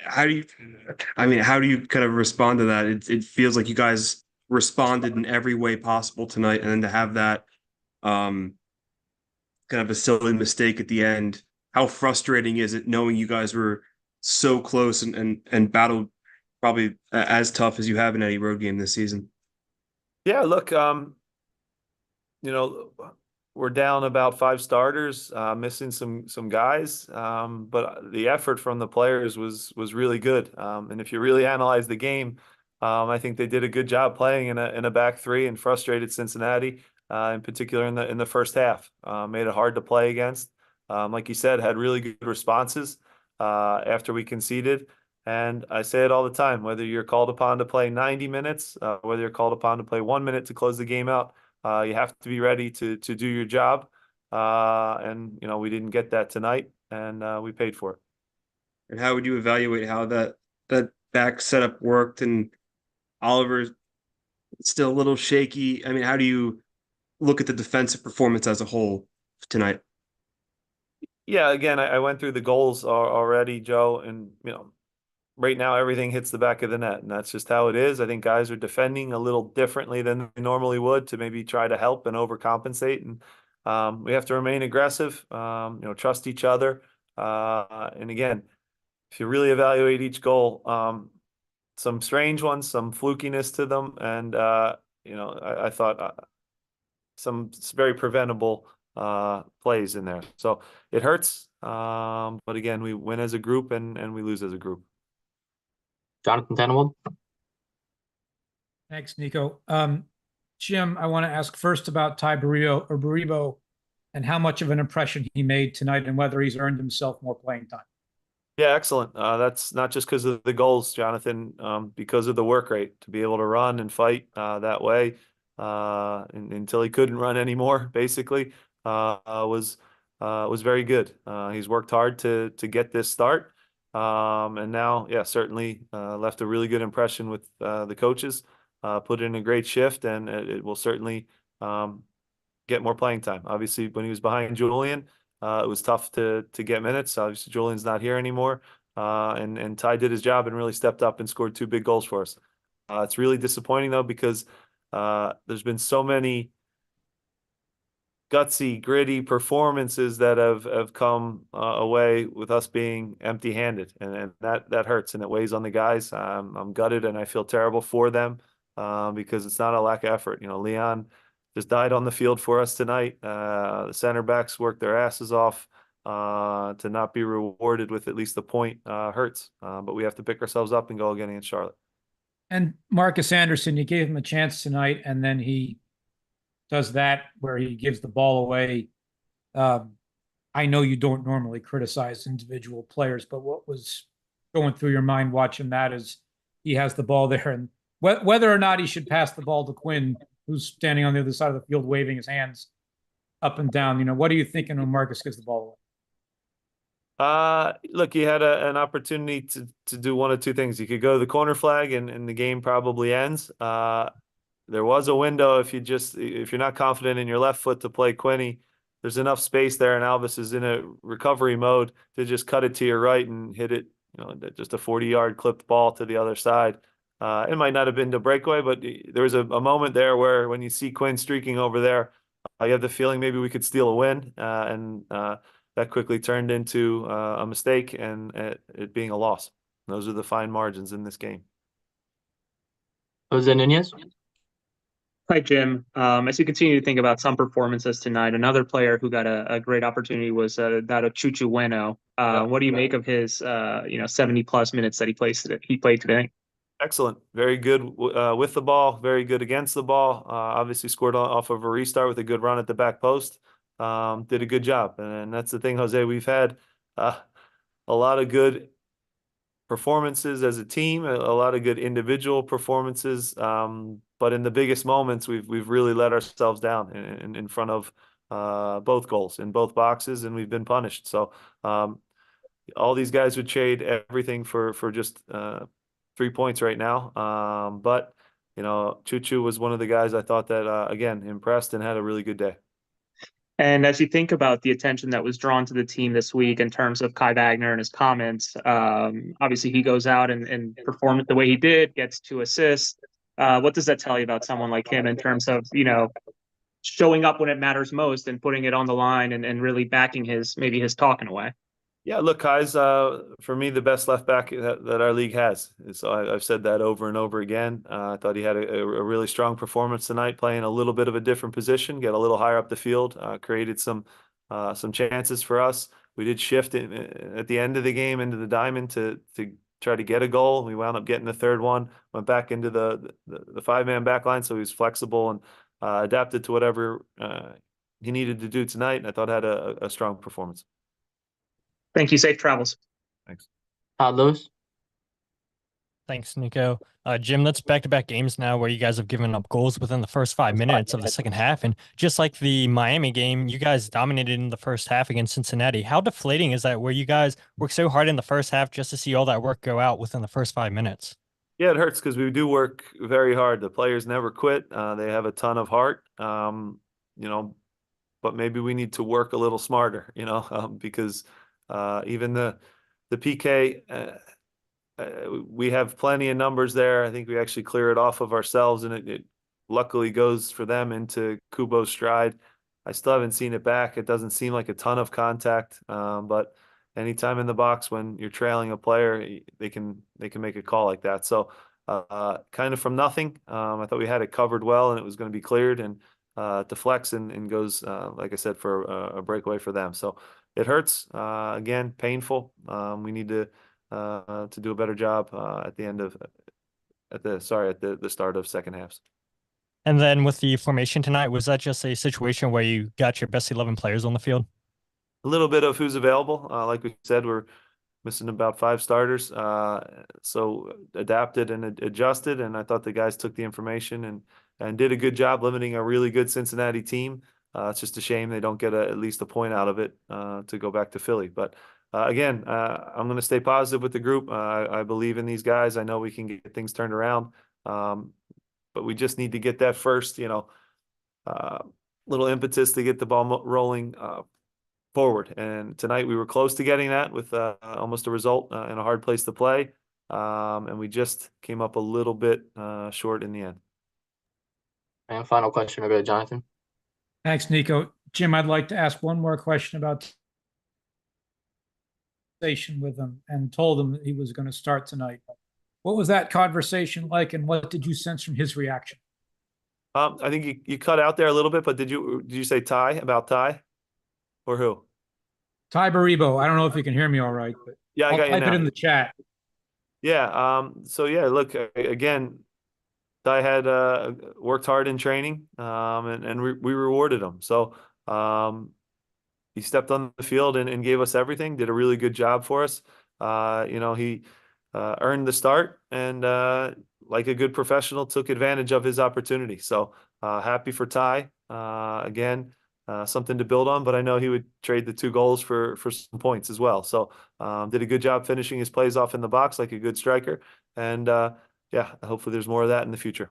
how do you, how do you kind of respond to that? It feels like you guys responded in every way possible tonight, and then to have that um, kind of a silly mistake at the end, how frustrating is it knowing you guys were so close and battled probably as tough as you have in any road game this season? Yeah, look, you know, we're down about five starters, missing some guys, but the effort from the players was really good. And if you really analyze the game, I think they did a good job playing in a back three and frustrated Cincinnati, in particular in the first half. Made it hard to play against. Like you said, had really good responses after we conceded. And I say it all the time, whether you're called upon to play 90 minutes, whether you're called upon to play 1 minute to close the game out, you have to be ready to do your job. And we didn't get that tonight, and we paid for it. And how would you evaluate how that back setup worked? And Oliver's still a little shaky. How do you look at the defensive performance as a whole tonight? Yeah, again, I went through the goals already, Joe, and right now everything hits the back of the net, and that's just how it is. I think guys are defending a little differently than they normally would to maybe try to help and overcompensate, and we have to remain aggressive. Trust each other, and again, if you really evaluate each goal, some strange ones, some flukiness to them, and I thought some very preventable plays in there. So it hurts, but again, we win as a group and we lose as a group. Jonathan Tannenwald. Thanks, Nico. Jim, I want to ask first about Ty Baribo and how much of an impression he made tonight and whether he's earned himself more playing time. Yeah, excellent. That's not just because of the goals, Jonathan, because of the work rate to be able to run and fight that way until he couldn't run anymore, basically, was very good. He's worked hard to get this start, and now, yeah, certainly left a really good impression with the coaches. Put in a great shift, and it will certainly get more playing time. Obviously, when he was behind Julian, it was tough to get minutes. Obviously, Julian's not here anymore, and Ty did his job and really stepped up and scored two big goals for us. It's really disappointing though because there's been so many gutsy, gritty performances that have come away with us being empty-handed, and that hurts and it weighs on the guys. I'm gutted and I feel terrible for them because it's not a lack of effort. Leon just died on the field for us tonight. The center backs worked their asses off. To not be rewarded with at least the point hurts, but we have to pick ourselves up and go again against Charlotte. And Marcus Anderson, you gave him a chance tonight, and then he does that where he gives the ball away. I know you don't normally criticize individual players, but what was going through your mind watching that is he has the ball there, and whether or not he should pass the ball to Quinn, who's standing on the other side of the field waving his hands up and down. What are you thinking when Marcus gives the ball away? Look, you had an opportunity to do one of two things. You could go to the corner flag and the game probably ends. There was a window if you're not confident in your left foot to play Quinny, there's enough space there, and Alvis is in a recovery mode to just cut it to your right and hit it, just a 40-yard clipped ball to the other side. It might not have been the breakaway, but there was a moment there where when you see Quinn streaking over there, you have the feeling maybe we could steal a win, and that quickly turned into a mistake and it being a loss. Those are the fine margins in this game. Jose Nunez. Hi, Jim. As you continue to think about some performances tonight, another player who got a great opportunity was that of Chuchu Bueno. What do you make of his 70 plus minutes that he played today? Excellent. Very good with the ball, very good against the ball. Obviously scored off of a restart with a good run at the back post. Did a good job. And that's the thing, Jose, we've had a lot of good performances as a team, a lot of good individual performances. But in the biggest moments, we've really let ourselves down in front of both goals in both boxes, and we've been punished. So all these guys would trade everything for just 3 points right now. But Chuchu was one of the guys I thought that again impressed and had a really good day. And as you think about the attention that was drawn to the team this week in terms of Kai Wagner and his comments, obviously he goes out and performs the way he did, gets 2 assists. What does that tell you about someone like him in terms of, showing up when it matters most and putting it on the line and really backing maybe his talk in a way? Yeah, look, Kai's for me the best left back that our league has. So I've said that over and over again. I thought he had a really strong performance tonight, playing a little bit of a different position, get a little higher up the field, created some chances for us. We did shift at the end of the game into the diamond to try to get a goal. We wound up getting the third one. Went back into the 5-man back line, so he was flexible and adapted to whatever he needed to do tonight. And I thought had a strong performance. Thank you. Safe travels. Thanks. Lewis. Thanks, Nico. Jim, that's back-to-back games now where you guys have given up goals within the first 5 minutes of the second half. And just like the Miami game, you guys dominated in the first half against Cincinnati. How deflating is that where you guys work so hard in the first half just to see all that work go out within the first 5 minutes? Yeah, it hurts because we do work very hard. The players never quit. They have a ton of heart, but maybe we need to work a little smarter, because even the PK, we have plenty of numbers there. I think we actually clear it off of ourselves, and it luckily goes for them into Kubo's stride. I still haven't seen it back. It doesn't seem like a ton of contact, but anytime in the box when you're trailing a player, they can make a call like that. So kind of from nothing, I thought we had it covered well, and it was going to be cleared, and deflects and goes, like I said, for a breakaway for them. So it hurts. Again, painful. We need to do a better job at the start of second halves. And then with the formation tonight, was that just a situation where you got your best 11 players on the field? A little bit of who's available. Like we said, we're missing about 5 starters. So adapted and adjusted, and I thought the guys took the information and did a good job limiting a really good Cincinnati team. It's just a shame they don't get at least a point out of it to go back to Philly. But again, I'm going to stay positive with the group. I believe in these guys. I know we can get things turned around, but we just need to get that first, little impetus to get the ball rolling forward. And tonight we were close to getting that with almost a result in a hard place to play, and we just came up a little bit short in the end. And final question, over to Jonathan. Thanks, Nico. Jim, I'd like to ask one more question about with him and told him that he was going to start tonight. What was that conversation like, and what did you sense from his reaction? I think you cut out there a little bit, but did you say Ty, about Ty, or who? Ty Baribo. I don't know if you can hear me all right, but Yeah, I got you type now. it in the chat. Yeah. So yeah, look, again, Ty had worked hard in training, and we rewarded him. So he stepped on the field and gave us everything. Did a really good job for us. He earned the start, and like a good professional, took advantage of his opportunity. So happy for Ty. Again, something to build on, but I know he would trade the 2 goals for some points as well. So did a good job finishing his plays off in the box like a good striker. And yeah, hopefully there's more of that in the future.